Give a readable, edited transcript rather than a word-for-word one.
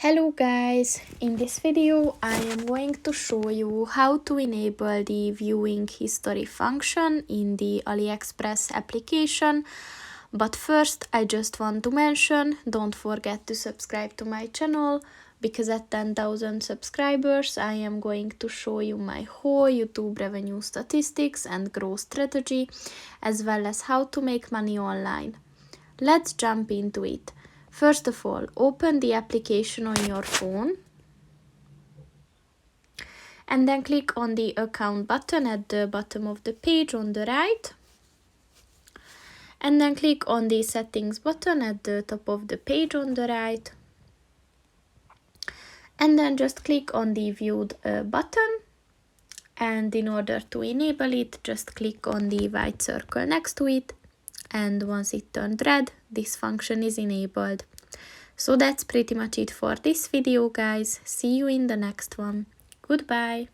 Hello guys, in this video I am going to show you how to enable the viewing history function in the AliExpress application. But first I just want to mention, don't forget to subscribe to my channel, because at 10,000 subscribers I am going to show you my whole YouTube revenue statistics and growth strategy, as well as how to make money online. Let's jump into it. First of all, open the application on your phone and then click on the account button at the bottom of the page on the right, and then click on the settings button at the top of the page on the right, and then just click on the viewed button, and in order to enable it, just click on the white circle next to it, and once it turned red, this function is enabled. So that's pretty much it for this video, guys. See you in the next one. Goodbye.